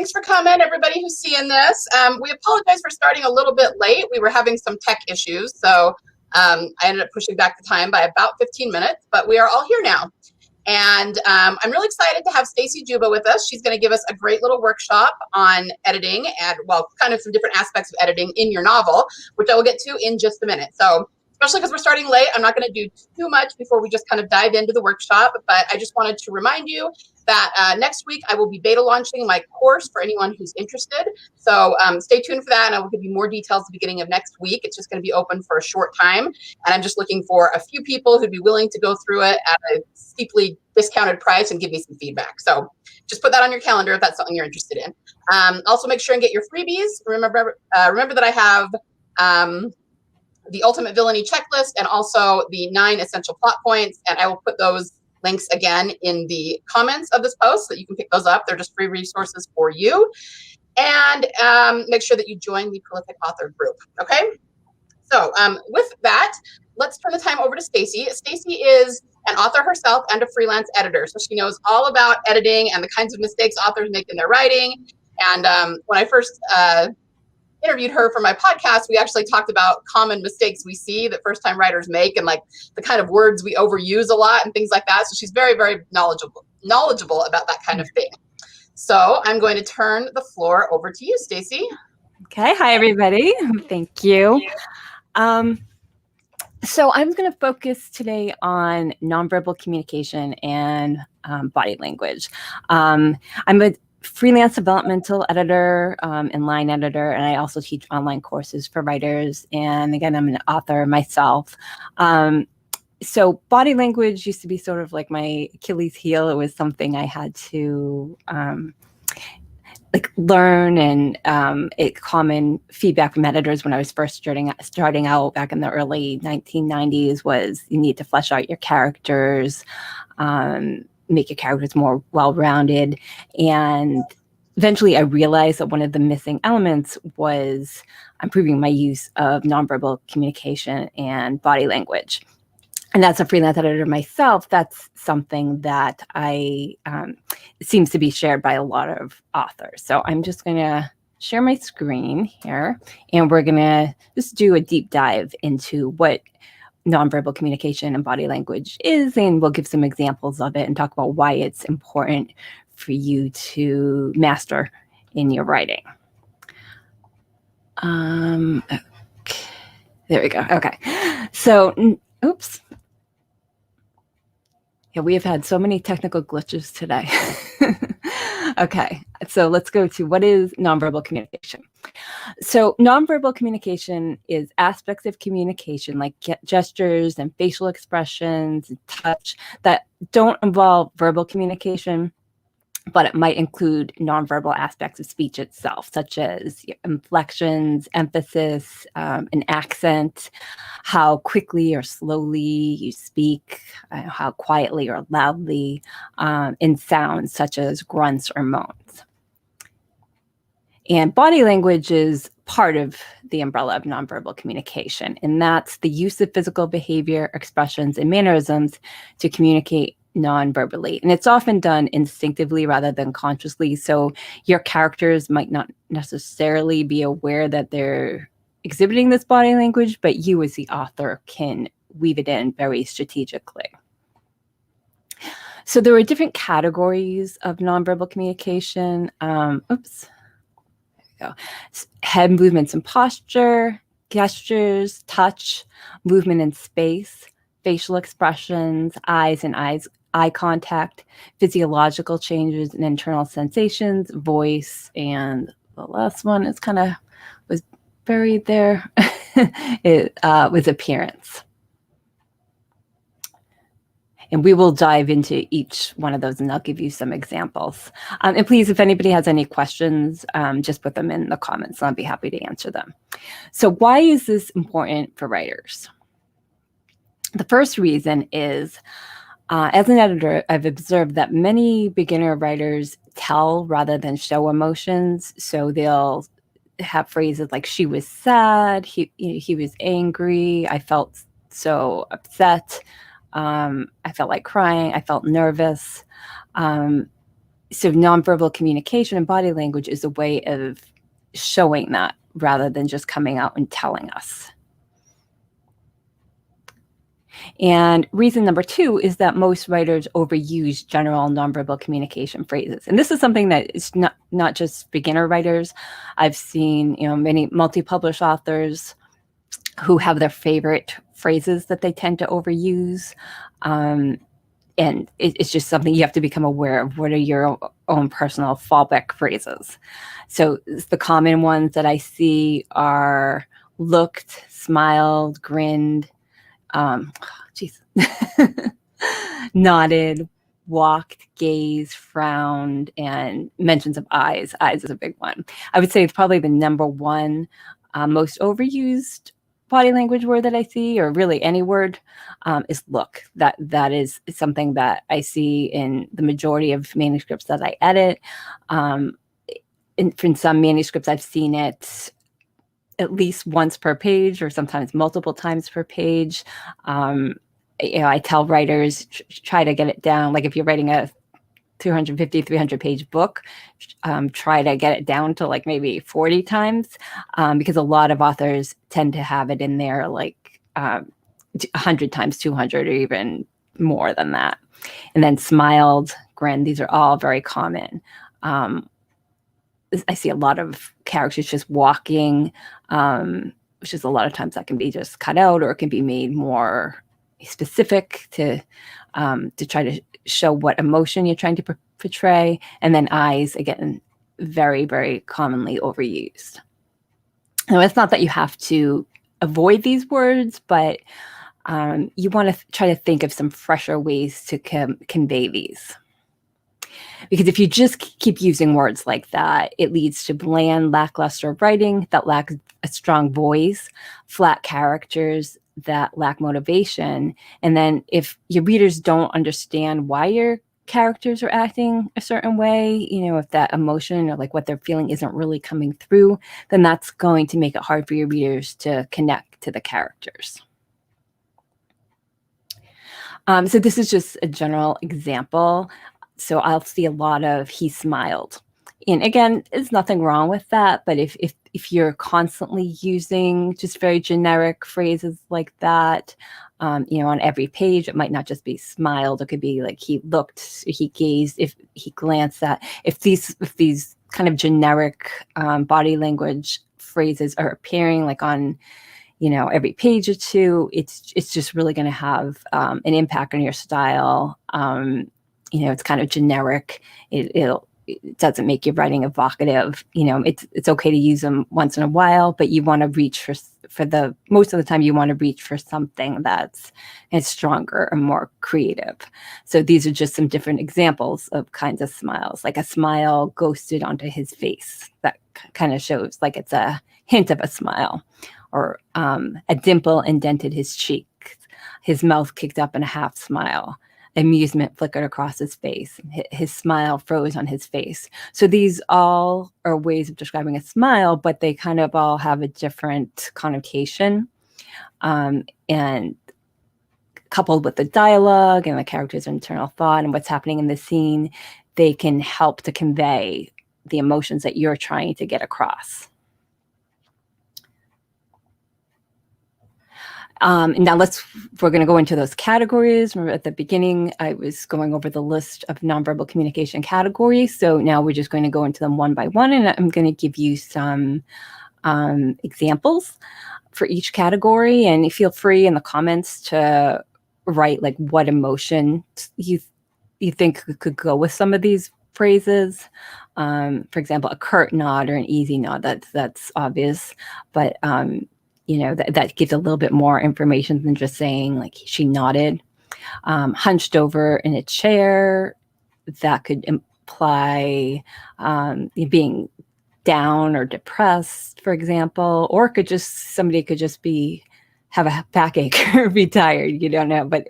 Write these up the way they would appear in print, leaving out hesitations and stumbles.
thanks for coming, everybody who's seeing this. We apologize for starting a little bit late. We were having some tech issues, so I ended up pushing back the time by about 15 minutes, but we are all here now. And I'm really excited to have Stacy Juba with us. She's going to give us a great little workshop on editing and, well, kind of some different aspects of editing in your novel, which I will get to in just a minute. So especially because we're starting late, I'm not going to do too much before we just kind of dive into the workshop, but I just wanted to remind you that next week I will be beta launching my course for anyone who's interested. So stay tuned for that, and I will give you more details at the beginning of next week. It's just going to be open for a short time, and I'm just looking for a few people who'd be willing to go through it at a steeply discounted price and give me some feedback. So just put that on your calendar if that's something you're interested in. Also, make sure and get your freebies. Remember that I have the Ultimate Villainy Checklist and also the 9 essential plot points, and I will put those links again in the comments of this post so that you can pick those up. They're just free resources for you. And make sure that you join the Prolific Author group, okay? So with that, let's turn the time over to Stacy. Stacy is an author herself and a freelance editor, so she knows all about editing and the kinds of mistakes authors make in their writing. And when I first interviewed her for my podcast, we actually talked about common mistakes we see that first-time writers make and like the kind of words we overuse a lot and things like that. So she's very, very knowledgeable about that kind of thing. So I'm going to turn the floor over to you, Stacy. Okay. Hi, everybody. Thank you. So I'm going to focus today on nonverbal communication and body language. I'm a freelance developmental editor and line editor, and I also teach online courses for writers. And again, I'm an author myself. So body language used to be sort of like my Achilles heel. It was something I had to learn, and common feedback from editors when I was first starting out back in the early 1990s was you need to flesh out your characters, make your characters more well-rounded. And eventually I realized that one of the missing elements was improving my use of nonverbal communication and body language. And as a freelance editor myself, that's something that seems to be shared by a lot of authors. So I'm just going to share my screen here, and we're going to just do a deep dive into what nonverbal communication and body language is, and we'll give some examples of it and talk about why it's important for you to master in your writing. Okay. There we go. Okay. So, oops. Yeah, we have had so many technical glitches today. Okay, so let's go to what is nonverbal communication. So nonverbal communication is aspects of communication like gestures and facial expressions and touch that don't involve verbal communication, but it might include nonverbal aspects of speech itself, such as inflections, emphasis, an accent, how quickly or slowly you speak, how quietly or loudly, in sounds such as grunts or moans. And body language is part of the umbrella of nonverbal communication, and that's the use of physical behavior, expressions, and mannerisms to communicate non-verbally. And it's often done instinctively rather than consciously. So your characters might not necessarily be aware that they're exhibiting this body language, but you as the author can weave it in very strategically. So there are different categories of nonverbal communication. Oops. There we go. Head movements and posture, gestures, touch, movement in space, facial expressions, eye contact, physiological changes and internal sensations, voice, and the last one is kind of was buried there. It was appearance. And we will dive into each one of those, and I'll give you some examples. And please, if anybody has any questions, just put them in the comments, and I'll be happy to answer them. So why is this important for writers? The first reason is, as an editor, I've observed that many beginner writers tell rather than show emotions. So they'll have phrases like, she was sad, he was angry, I felt so upset, I felt like crying, I felt nervous. So nonverbal communication and body language is a way of showing that rather than just coming out and telling us. And reason number 2 is that most writers overuse general nonverbal communication phrases. And this is something that is not just beginner writers. I've seen, many multi-published authors who have their favorite phrases that they tend to overuse. And it's just something you have to become aware of. What are your own personal fallback phrases? So the common ones that I see are looked, smiled, grinned, nodded, walked, gazed, frowned, and mentions of eyes. Eyes is a big one. I would say it's probably the number one most overused body language word that I see, or really any word, is look. That is something that I see in the majority of manuscripts that I edit. In some manuscripts, I've seen it at least once per page, or sometimes multiple times per page. I tell writers, try to get it down. Like if you're writing a 250, 300 page book, try to get it down to like maybe 40 times, because a lot of authors tend to have it in there like 100 times, 200, or even more than that. And then smiled, grinned, these are all very common. I see a lot of characters just walking, which is a lot of times that can be just cut out, or it can be made more specific to try to show what emotion you're trying to portray. And then eyes, again, very, very commonly overused. Now, it's not that you have to avoid these words, but you want to try to think of some fresher ways to convey these. Because if you just keep using words like that, it leads to bland, lackluster writing that lacks a strong voice, flat characters that lack motivation. And then if your readers don't understand why your characters are acting a certain way, if that emotion or like what they're feeling isn't really coming through, then that's going to make it hard for your readers to connect to the characters. So this is just a general example. So I'll see a lot of he smiled. And again, there's nothing wrong with that. But if you're constantly using just very generic phrases like that, on every page, it might not just be smiled. It could be like he looked, he gazed, if he glanced at. If these kind of generic body language phrases are appearing like on every page or two, it's just really going to have an impact on your style. It's kind of generic. It doesn't make your writing evocative. It's okay to use them once in a while, but you want to reach for the most of the time you want to reach for something that's stronger and more creative. So these are just some different examples of kinds of smiles. Like a smile ghosted onto his face. That kind of shows like it's a hint of a smile. Or a dimple indented his cheek. His mouth kicked up in a half smile. Amusement flickered across his face. His smile froze on his face. So these all are ways of describing a smile, but they kind of all have a different connotation. And coupled with the dialogue and the character's internal thought and what's happening in the scene, they can help to convey the emotions that you're trying to get across. Now we're going to go into those categories. Remember at the beginning, I was going over the list of nonverbal communication categories. So now we're just going to go into them one by one, and I'm going to give you some examples for each category. And feel free in the comments to write like what emotion you think could go with some of these phrases. For example, a curt nod or an easy nod, that's obvious, but that gives a little bit more information than just saying like she nodded. Hunched over in a chair, that could imply being down or depressed, for example, or somebody could just have a backache or be tired. You don't know, but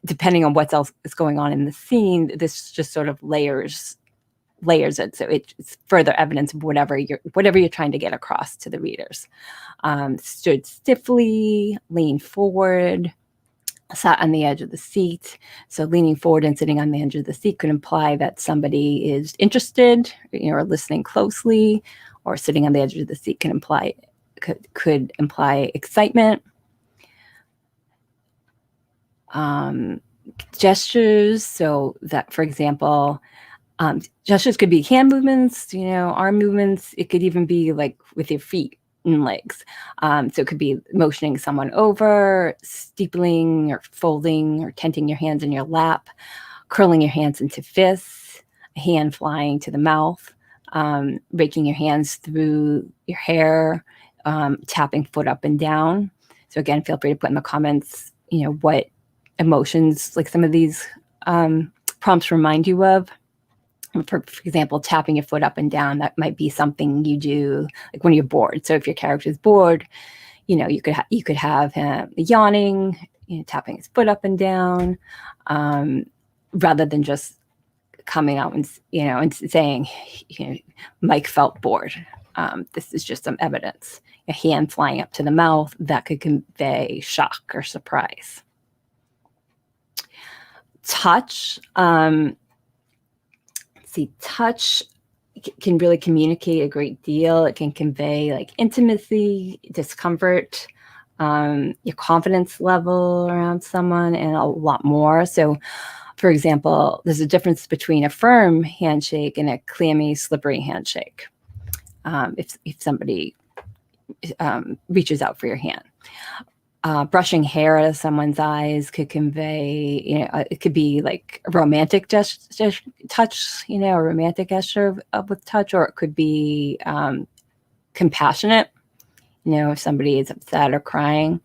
depending on what else is going on in the scene, this just sort of layers it, so it's further evidence of whatever you're trying to get across to the readers. Stood stiffly, leaned forward, sat on the edge of the seat. So leaning forward and sitting on the edge of the seat could imply that somebody is interested, or listening closely, or sitting on the edge of the seat could imply excitement. Gestures, so that, for example, gestures could be hand movements, arm movements. It could even be like with your feet and legs. So it could be motioning someone over, steepling or folding or tenting your hands in your lap, curling your hands into fists, a hand flying to the mouth, raking your hands through your hair, tapping foot up and down. So again, feel free to put in the comments, what emotions like some of these prompts remind you of. For example, tapping your foot up and down, that might be something you do like when you're bored. So if your character is bored, you could have him yawning, tapping his foot up and down, rather than just coming out and and saying, Mike felt bored. This is just some evidence. A hand flying up to the mouth, that could convey shock or surprise. Touch. Touch can really communicate a great deal. It can convey like intimacy, discomfort, your confidence level around someone, and a lot more. So, for example, there's a difference between a firm handshake and a clammy, slippery handshake. If somebody reaches out for your hand. Brushing hair out of someone's eyes could convey, it could be like a romantic touch, a romantic gesture with touch, or it could be compassionate, if somebody is upset or crying.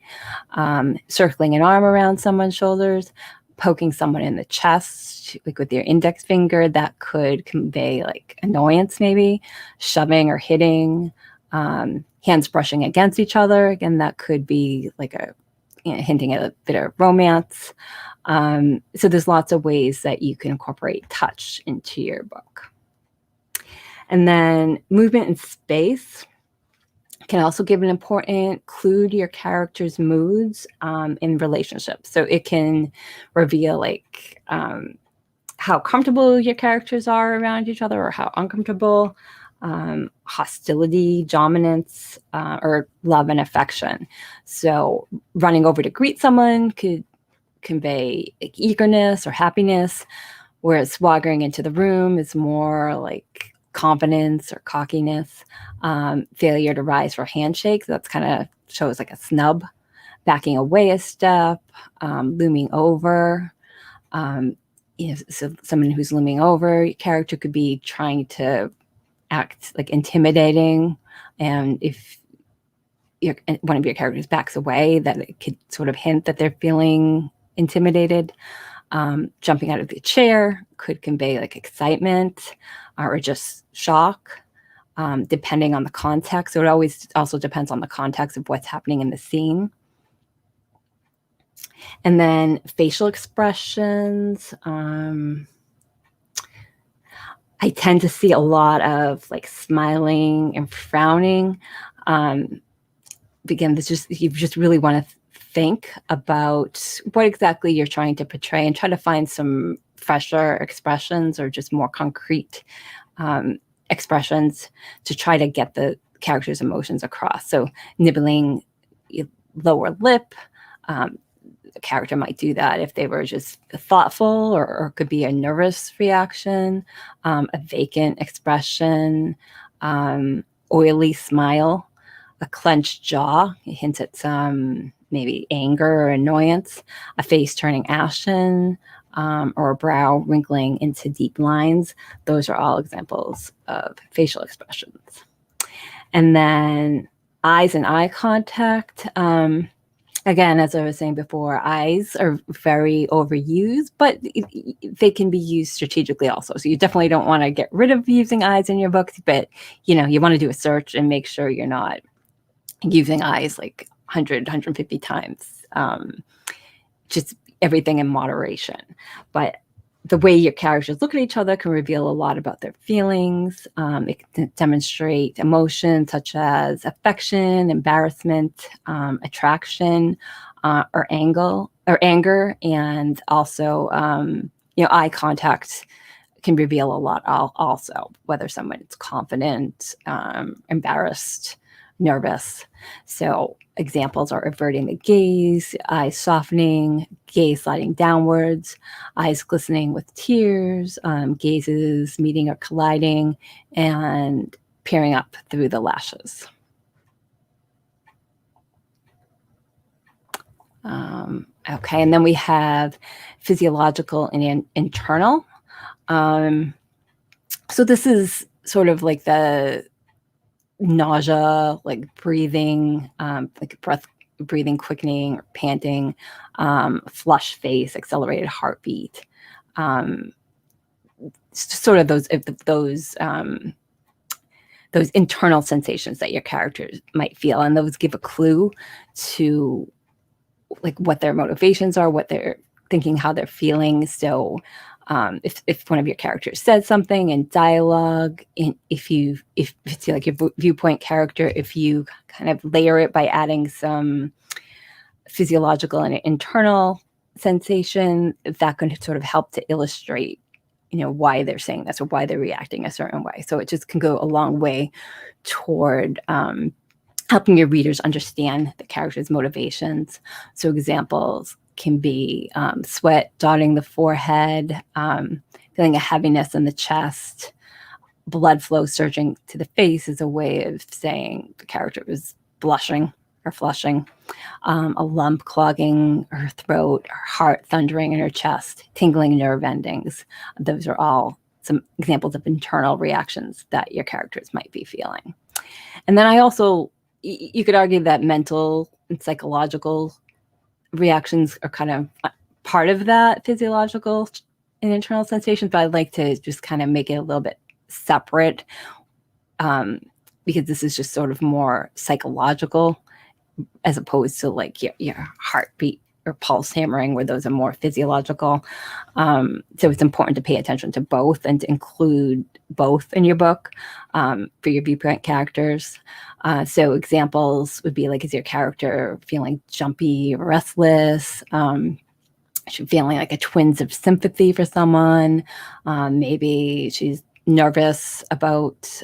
Circling an arm around someone's shoulders, poking someone in the chest, like with your index finger, that could convey like annoyance maybe. Shoving or hitting. Hands brushing against each other. Again, that could be like hinting at a bit of romance. So there's lots of ways that you can incorporate touch into your book. And then movement and space can also give an important clue to your character's moods in relationships. So it can reveal like how comfortable your characters are around each other or how uncomfortable. Hostility, dominance, or love and affection. So running over to greet someone could convey like eagerness or happiness, whereas swaggering into the room is more like confidence or cockiness. Failure to rise for handshakes, that's kind of shows like a snub. Backing away a step, looming over. So someone who's looming over, your character could be trying to act like intimidating, and if one of your characters backs away, that it could sort of hint that they're feeling intimidated. Jumping out of the chair could convey like excitement or just shock, depending on the context. So it always also depends on the context of what's happening in the scene. And then facial expressions. I tend to see a lot of like smiling and frowning. Again, you just really want to think about what exactly you're trying to portray and try to find some fresher expressions or just more concrete expressions to try to get the character's emotions across. So nibbling your lower lip, the character might do that if they were just thoughtful, or it could be a nervous reaction, a vacant expression, oily smile, a clenched jaw, it hints at some maybe anger or annoyance, a face turning ashen, or a brow wrinkling into deep lines. Those are all examples of facial expressions. And then eyes and eye contact. Again, as I was saying before, eyes are very overused, but they can be used strategically also. So you definitely don't want to get rid of using eyes in your books, but you want to do a search and make sure you're not using eyes like 100, 150 times. Just everything in moderation. But the way your characters look at each other can reveal a lot about their feelings. It can demonstrate emotions such as affection, embarrassment, attraction, or anger, or anger, and also, eye contact can reveal a lot also, whether someone's confident, embarrassed, nervous. So examples are averting the gaze, eyes softening, gaze sliding downwards, eyes glistening with tears, gazes meeting or colliding, and peering up through the lashes. Okay, and then we have physiological and internal. So this is sort of like the nausea, like breathing, like breathing quickening, or panting, flushed face, accelerated heartbeat, sort of those internal sensations that your characters might feel, and those give a clue to like what their motivations are, what they're thinking, how they're feeling. So if one of your characters says something in dialogue, if it's like your viewpoint character, if you kind of layer it by adding some physiological and internal sensation, that can sort of help to illustrate, why they're saying this or why they're reacting a certain way. So it just can go a long way toward helping your readers understand the character's motivations. So examples can be sweat dotting the forehead, feeling a heaviness in the chest, blood flow surging to the face is a way of saying the character is blushing or flushing, a lump clogging her throat, her heart thundering in her chest, tingling nerve endings. Those are all some examples of internal reactions that your characters might be feeling. And then you could argue that mental and psychological reactions are kind of part of that physiological and internal sensations, but I'd like to just kind of make it a little bit separate, because this is just sort of more psychological as opposed to like your heartbeat or pulse hammering, where those are more physiological. So it's important to pay attention to both and to include both in your book for your viewpoint characters. So examples would be like, is your character feeling jumpy, restless? She's feeling like a twinge of sympathy for someone. Maybe she's nervous about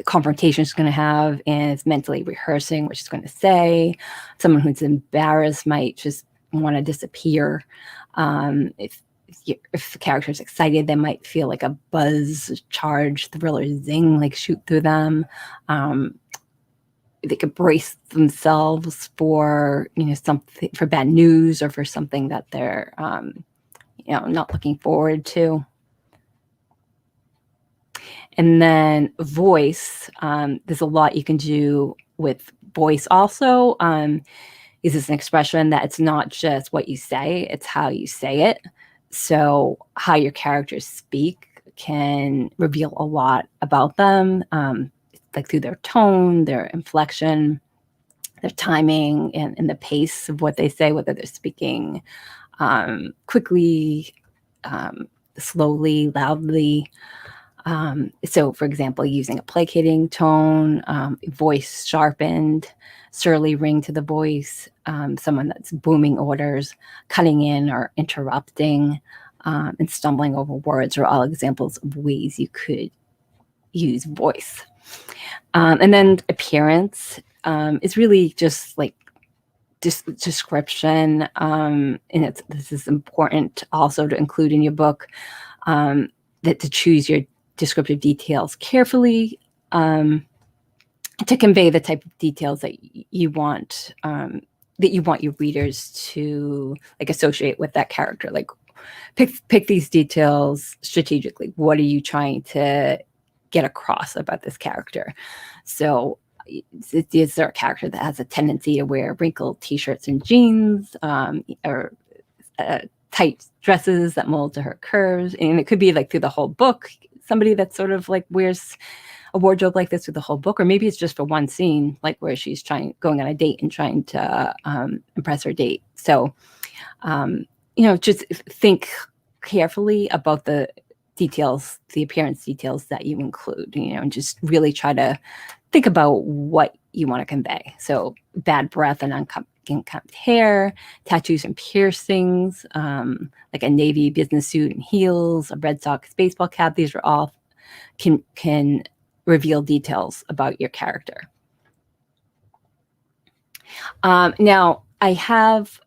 confrontation she's going to have and is mentally rehearsing what she's going to say. Someone who's embarrassed might just want to disappear. If the character is excited, they might feel like a buzz, charge, thrill, or zing, like shoot through them. They could brace themselves for something, for bad news or for something that they're not looking forward to. And then voice, there's a lot you can do with voice also. Is this an expression that it's not just what you say, it's how you say it. So how your characters speak can reveal a lot about them, like through their tone, their inflection, their timing, and the pace of what they say, whether they're speaking quickly, slowly, loudly. So, for example, using a placating tone, voice sharpened, surly ring to the voice, someone that's booming orders, cutting in or interrupting, and stumbling over words are all examples of ways you could use voice. And then appearance is really just like description, and this is important also to include in your book, that to choose your descriptive details carefully, to convey the type of details that you want your readers to like associate with that character. Like pick these details strategically. What are you trying to get across about this character? So is there a character that has a tendency to wear wrinkled t-shirts and jeans, or tight dresses that mold to her curves? And it could be like through the whole book, somebody that sort of like wears a wardrobe like this through the whole book, or maybe it's just for one scene, like where she's going on a date and trying to impress her date. So, just think carefully about the details, the appearance details that you include, and just really try to think about what you want to convey. So bad breath and unkempt hair, tattoos and piercings, like a navy business suit and heels, a Red Sox baseball cap. These are all can reveal details about your character. Now, I have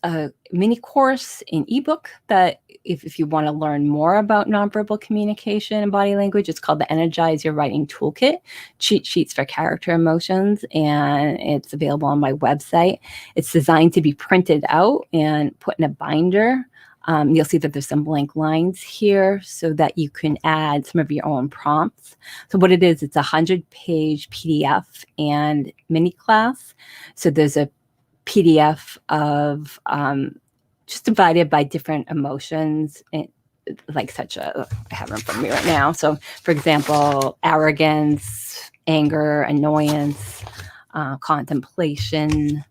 a mini course in ebook that if you want to learn more about nonverbal communication and body language, it's called the Energize Your Writing Toolkit, Cheat Sheets for Character Emotions, and it's available on my website. It's designed to be printed out and put in a binder. You'll see that there's some blank lines here so that you can add some of your own prompts. So what it is, it's a 100-page PDF and mini class. So there's a PDF of just divided by different emotions, and like I have them from me right now. So for example, arrogance, anger, annoyance, contemplation,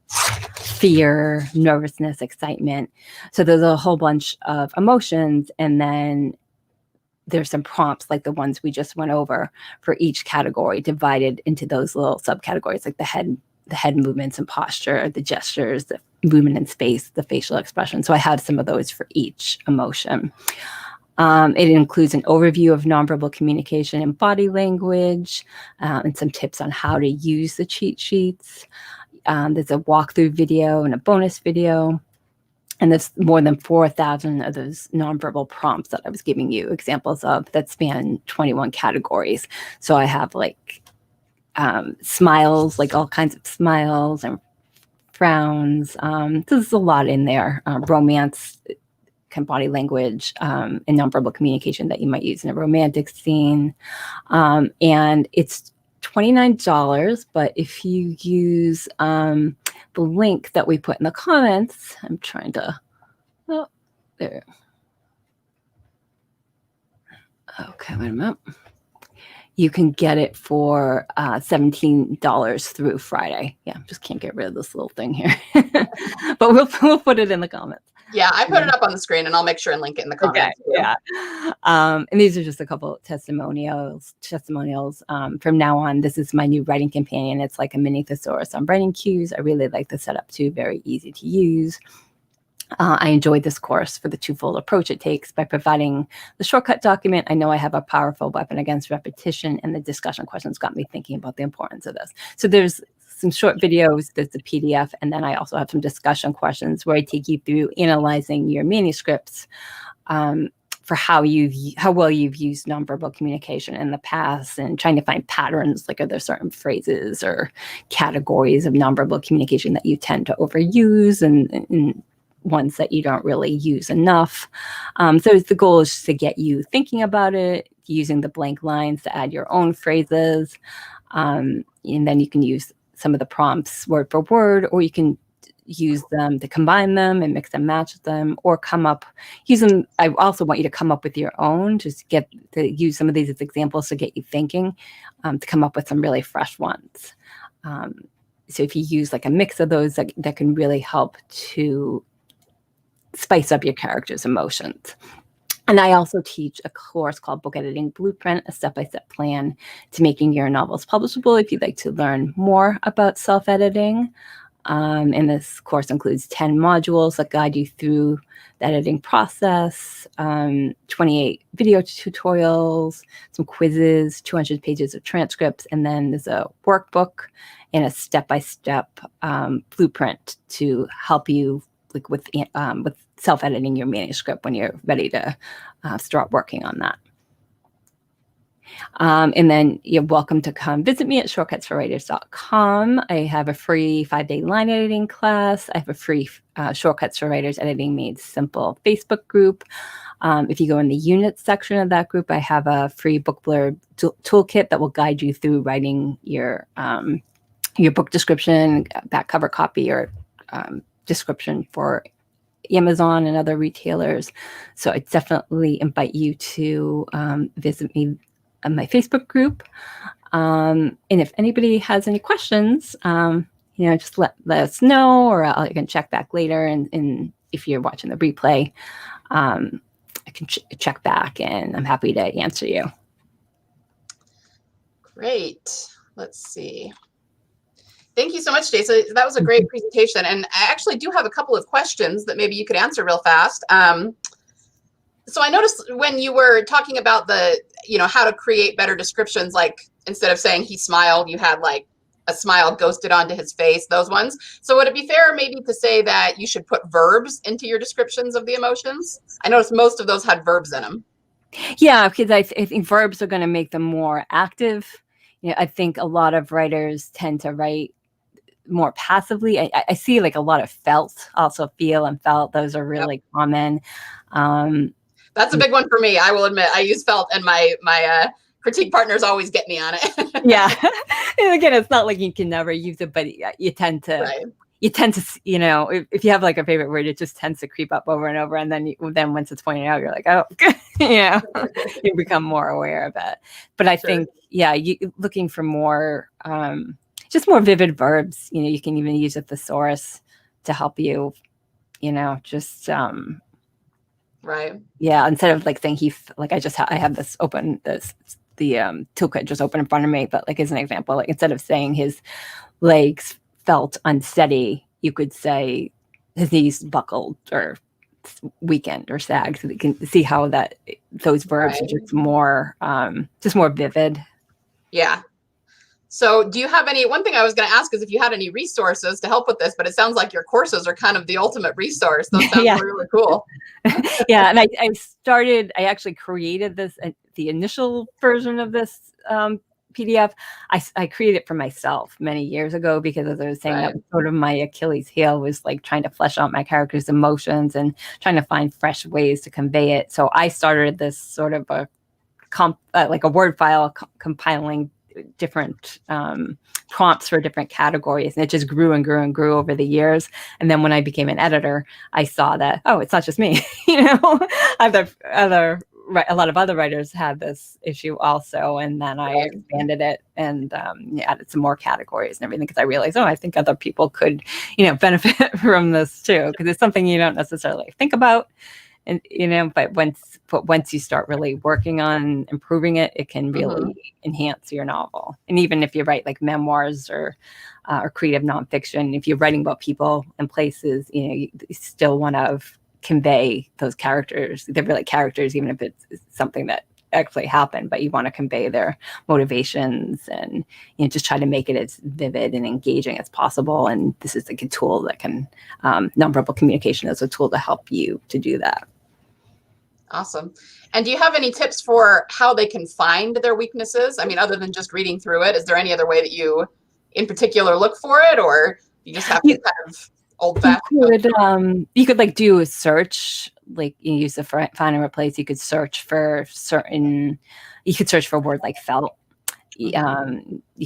fear, nervousness, excitement. So there's a whole bunch of emotions, and then there's some prompts like the ones we just went over for each category, divided into those little subcategories, like the head movements and posture, the gestures, the movement in space, the facial expression. So I have some of those for each emotion. It includes an overview of nonverbal communication and body language, and some tips on how to use the cheat sheets. There's a walkthrough video and a bonus video. And there's more than 4,000 of those nonverbal prompts that I was giving you examples of that span 21 categories. So I have like smiles, like all kinds of smiles and frowns. So there's a lot in there. Romance, body language, and nonverbal communication that you might use in a romantic scene. And it's $29, but if you use the link that we put in the comments, I'm trying to, oh, there. Okay, wait a minute. You can get it for $17 through Friday. Yeah, just can't get rid of this little thing here, but we'll put it in the comments. Yeah, I put it up on the screen, and I'll make sure and link it in the comments. Okay, yeah. And these are just a couple of testimonials. From now on, this is my new writing companion. It's like a mini thesaurus on writing cues. I really like the setup too. Very easy to use. I enjoyed this course for the twofold approach it takes. By providing the shortcut document, I know I have a powerful weapon against repetition, and the discussion questions got me thinking about the importance of this. So there's some short videos, there's a PDF, and then I also have some discussion questions where I take you through analyzing your manuscripts for how well you've used nonverbal communication in the past, and trying to find patterns, like are there certain phrases or categories of nonverbal communication that you tend to overuse and ones that you don't really use enough. So the goal is to get you thinking about it, using the blank lines to add your own phrases. And then you can use some of the prompts word for word, or you can use them to combine them and mix and match them, or use them. I also want you to come up with your own, just use some of these as examples to get you thinking, to come up with some really fresh ones. So if you use like a mix of those, that can really help to spice up your character's emotions. And I also teach a course called Book Editing Blueprint, a step-by-step plan to making your novels publishable if you'd like to learn more about self-editing. And this course includes 10 modules that guide you through the editing process, 28 video tutorials, some quizzes, 200 pages of transcripts, and then there's a workbook and a step-by-step blueprint to help you with self-editing your manuscript when you're ready to start working on that. And then you're welcome to come visit me at shortcutsforwriters.com. I have a free 5-day line editing class. I have a free Shortcuts for Writers Editing Made Simple Facebook group. If you go in the units section of that group, I have a free book blurb toolkit that will guide you through writing your book description, back cover copy, or description for Amazon and other retailers. So I definitely invite you to visit me on my Facebook group. And if anybody has any questions, just let us know, or I can check back later. And if you're watching the replay, I can check back, and I'm happy to answer you. Great. Let's see. Thank you so much, Stacey. That was a great presentation. And I actually do have a couple of questions that maybe you could answer real fast. So I noticed when you were talking about the, how to create better descriptions, like instead of saying he smiled, you had like a smile ghosted onto his face, those ones. So would it be fair maybe to say that you should put verbs into your descriptions of the emotions? I noticed most of those had verbs in them. Yeah, because I think verbs are going to make them more active. I think a lot of writers tend to write more passively. I see like a lot of felt, also feel and felt. Those are really common. That's a big one for me. I will admit I use felt, and my critique partners always get me on it. Yeah. And again, it's not like you can never use it, but you tend to, Right. if you have like a favorite word, it just tends to creep up over and over. And then once it's pointed out, you're like, oh, you become more aware of it. But I think, you looking for more, just more vivid verbs. You can even use a thesaurus to help you, just, right. Yeah. Instead of like saying I have this open, the toolkit just open in front of me, but like as an example, like instead of saying his legs felt unsteady, you could say his knees buckled or weakened or sagged, so that you can see how those verbs are just more vivid. Yeah. So do you have one thing I was going to ask is if you had any resources to help with this, but it sounds like your courses are kind of the ultimate resource. Those sound really cool. Yeah. And I actually created the initial version of this PDF. I created it for myself many years ago because, as I was saying, that was sort of my Achilles heel, was like trying to flesh out my character's emotions and trying to find fresh ways to convey it. So I started this sort of like a word file compiling different prompts for different categories, and it just grew and grew and grew over the years. And then when I became an editor, I saw that, it's not just me. A lot of other writers had this issue also, and then I expanded it and added some more categories and everything, because I realized, I think other people could benefit from this too, because it's something you don't necessarily think about. And but once you start really working on improving it, it can really enhance your novel. And even if you write like memoirs or creative nonfiction, if you're writing about people and places, you still want to convey those characters. They're really characters, even if it's something that actually happened, but you want to convey their motivations and just try to make it as vivid and engaging as possible. And this is like a tool that can nonverbal communication is a tool to help you to do that. Awesome. And do you have any tips for how they can find their weaknesses? I mean, other than just reading through it, is there any other way that you in particular look for it, or you just have to kind of old-fashioned? You could like do a search, like you use the find and replace. You could search for you could search for a word like felt. You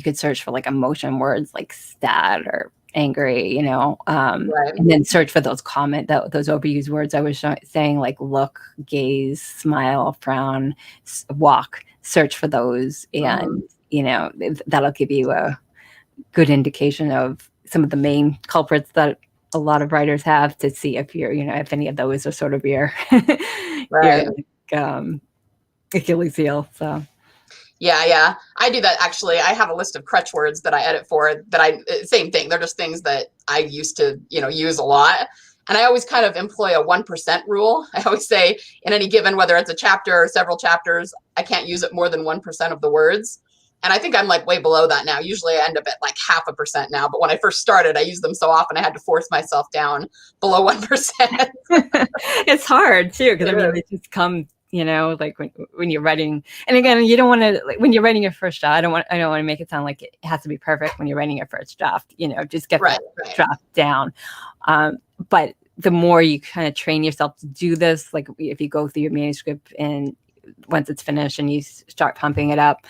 could search for like emotion words like sad or angry, and then search for those those overused words I was saying, like look, gaze, smile, frown, walk. Search for those, and that'll give you a good indication of some of the main culprits that a lot of writers have, to see if you're, if any of those are sort of your Achilles heel. So. Yeah. I do that actually. I have a list of crutch words that I edit for same thing. They're just things that I used to, use a lot. And I always kind of employ a 1% rule. I always say in any given, whether it's a chapter or several chapters, I can't use it more than 1% of the words. And I think I'm like way below that now. Usually I end up at like 0.5% now. But when I first started, I used them so often, I had to force myself down below 1%. It's hard too, because they just come, like when you're writing. And again, you don't want to, like, when you're writing your first draft, I don't want to make it sound like it has to be perfect when you're writing your first draft. Just get that draft down. But the more you kind of train yourself to do this, like if you go through your manuscript and once it's finished and you start pumping it up,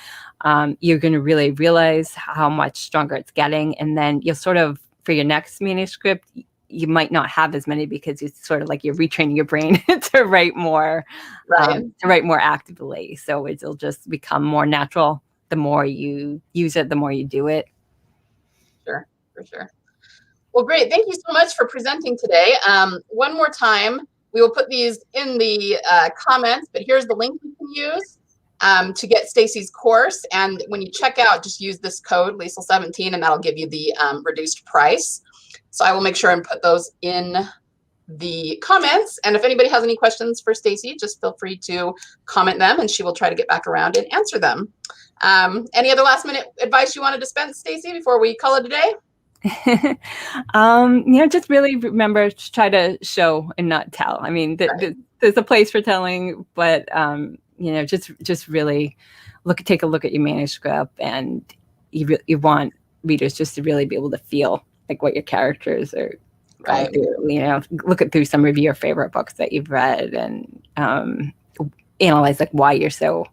you're going to really realize how much stronger it's getting. And then you'll sort of, for your next manuscript, you might not have as many, because it's sort of like you're retraining your brain to write more, actively. So it'll just become more natural. The more you use it, the more you do it. Sure, for sure. Well, great. Thank you so much for presenting today. One more time, we will put these in the comments, but here's the link you can use. to get Stacy's course. And when you check out, just use this code, Liesl17, and that'll give you the reduced price. So I will make sure and put those in the comments. And if anybody has any questions for Stacy, just feel free to comment them and she will try to get back around and answer them. Any other last minute advice you want to dispense, Stacy, before we call it a day? Just really remember to try to show and not tell. I mean, there's a place for telling, but just really take a look at your manuscript, and you want readers just to really be able to feel like what your characters are going through. Look through some of your favorite books that you've read, and analyze like why you're so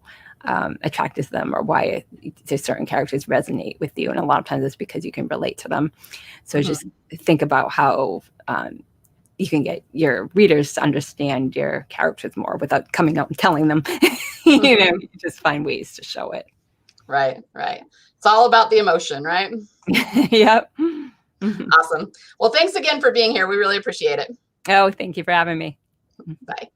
attracted to them, or why certain characters resonate with you. And a lot of times it's because you can relate to them. So just think about how you can get your readers to understand your characters more without coming out and telling them. You just find ways to show it. Right. It's all about the emotion, right? Yep. Awesome. Well, thanks again for being here. We really appreciate it. Oh, thank you for having me. Bye.